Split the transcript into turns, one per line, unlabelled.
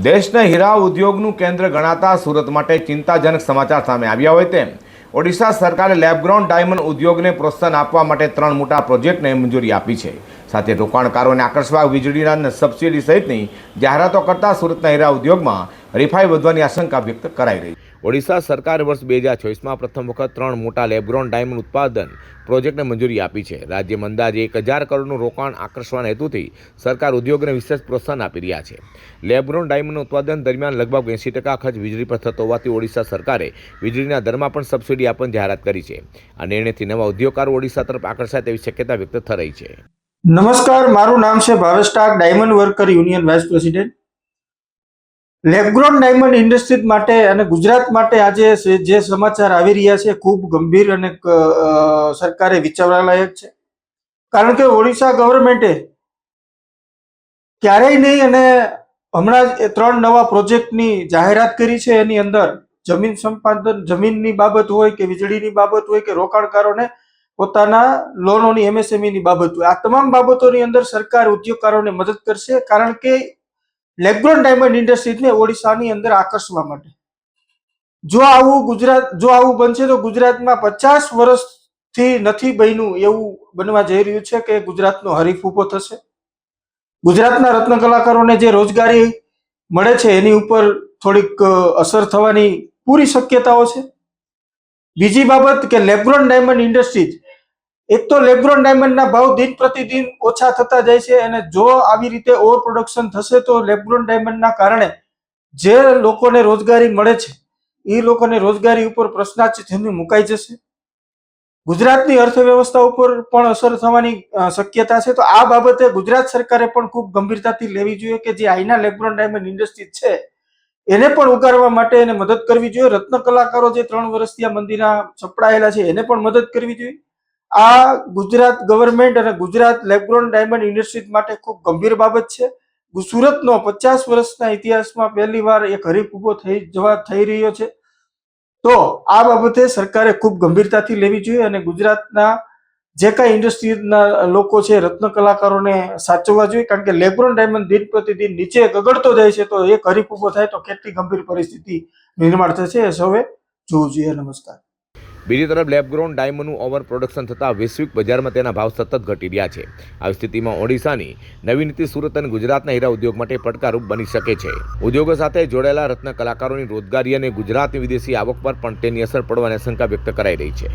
દેશના હીરા ઉદ્યોગનું કેન્દ્ર ગણાતા સુરત માટે ચિંતાજનક સમાચાર સામે આવ્યા હોય તેમ ઓડિશા સરકારે લેબગ્રાઉન્ડ ડાયમંડ ઉદ્યોગને પ્રોત્સાહન આપવા માટે 3 મોટા પ્રોજેક્ટને મંજૂરી આપી છે। સાથે રોકાણકારોને આકર્ષવા વીજળીના સબસિડી સહિતની જાહેરાતો કરતા સુરતના હીરા ઉદ્યોગમાં હરીફાઈ વધવાની આશંકા વ્યક્ત કરાઈ રહી છે। ઓડિશા સરકારે વર્ષ 2024માં પ્રથમ વખત 3 મોટા લેબગ્રાઉન્ડ ડાયમંડ ઉત્પાદન પ્રોજેક્ટને મંજૂરી આપી છે। રાજ્યમાં અંદાજે 1000 કરોડનું રોકાણ આકર્ષવાના હેતુથી સરકાર ઉદ્યોગને વિશેષ પ્રોત્સાહન આપી રહ્યા છે। લેબગ્રાઉન્ડ ડાયમંડનું ઉત્પાદન દરમિયાન લગભગ 80% ખર્ચ વીજળી પર થતો હોવાથી ઓડિશા સરકારે વીજળીના દરમાં પણ સબસિડી આપવાની જાહેરાત કરી છે। આ નિર્ણયથી નવા ઉદ્યોગકારો ઓડિશા તરફ આકર્ષાય તેવી શક્યતા વ્યક્ત થઈ રહી છે।
નમસ્કાર, મારું નામ છે Bhavesh Tak, diamond worker union vice president. Lab grown diamond industry માટે અને ગુજરાત માટે આજે જે સમાચાર આવી રહ્યા છે ખૂબ ગંભીર અને સરકારે વિચારવા લાયક છે। કારણ કે ઓડિશા ગવર્મેન્ટે ક્યારેય નહીં અને હમણાં જ 3 નવા પ્રોજેક્ટની જાહેરાત કરી છે। એની અંદર જમીન સંપાદન, જમીનની બાબત હોય કે વીજળીની બાબત હોય કે રોકાણકારોને પોતાના લોનોની MSMEની બાબત હોય, આ તમામ બાબતોની અંદર સરકાર ઉદ્યોગકારોને મદદ કરશે। કારણ કે લેબગ્રાઉન્ડ ડાયમંડ ઇન્ડસ્ટ્રીઝને ઓડિશાની અંદર આકર્ષવા માટે જો આવું બનશે તો ગુજરાતમાં 50 વર્ષથી નથી બન્યું એવું બનવા જઈ રહ્યું છે કે ગુજરાતનો હરીફ ઊભો થશે। ગુજરાતના રત્ન કલાકારોને જે રોજગારી મળે છે એની ઉપર થોડીક અસર થવાની પૂરી શક્યતાઓ છે। બીજી બાબત કે લેબગ્રાઉન્ડ ડાયમંડ ઇન્ડસ્ટ્રીઝ, એક તો લેબગ્રાઉન્ડ ડાયમંડના ભાવ દિન પ્રતિદિન ઓછા થતા જાય છે અને જો આવી રીતે ઓવર પ્રોડક્શન થશે તો લેબગ્રાઉન્ડ ડાયમંડના કારણે જે લોકોને રોજગારી મળે છે એ લોકોને રોજગારી ઉપર પ્રશ્નાર્થ મુકાઈ જશે। ગુજરાતની અર્થવ્યવસ્થા ઉપર પણ અસર થવાની શક્યતા છે। તો આ બાબતે ગુજરાત સરકારે પણ ખૂબ ગંભીરતાથી લેવી જોઈએ કે જે અહીંના લેબગ્રાઉન્ડ ડાયમંડ ઇન્ડસ્ટ્રી છે એને પણ ઉગારવા માટે એને મદદ કરવી જોઈએ। રત્ન કલાકારો જે 3 વર્ષથી આ મંદિરના સપડાયેલા છે એને પણ મદદ કરવી જોઈએ। આ ગુજરાત ગવર્મેન્ટ અને ગુજરાત લેબગ્રાઉન્ડ ડાયમંડ ઇન્ડસ્ટ્રી માટે ખૂબ ગંભીર બાબત છે। સુરતનો 50 વર્ષના ઇતિહાસમાં પહેલીવાર એક હરીફ ઊભો થઈ રહ્યો છે। તો આ બાબતે સરકારે ખૂબ ગંભીરતાથી લેવી જોઈએ અને ગુજરાતના જે કાંઈ ઇન્ડસ્ટ્રીના લોકો છે, રત્ન કલાકારોને સાચવવા જોઈએ। કારણ કે લેબગ્રાઉન્ડ ડાયમંડ દિન પ્રતિદિન નીચે ગગડતો જાય છે તો એક હરીફ ઊભો થાય તો કેટલી ગંભીર પરિસ્થિતિ નિર્માણ થશે એ સૌએ જોવું જોઈએ। નમસ્કાર।
બીજી તરફ લેબગ્રાઉન્ડ ડાયમંડનું ઓવર પ્રોડક્શન થતાં વૈશ્વિક બજારમાં તેના ભાવ સતત ઘટી રહ્યા છે। આવી સ્થિતિમાં ઓડિશાની નવી નીતિ સુરત અને ગુજરાતના હીરા ઉદ્યોગ માટે પડકારરૂપ બની શકે છે। ઉદ્યોગો સાથે જોડાયેલા રત્ન કલાકારોની રોજગારી અને ગુજરાતની વિદેશી આવક પર પણ તેની અસર પડવાની આશંકા વ્યક્ત કરાઈ રહી છે।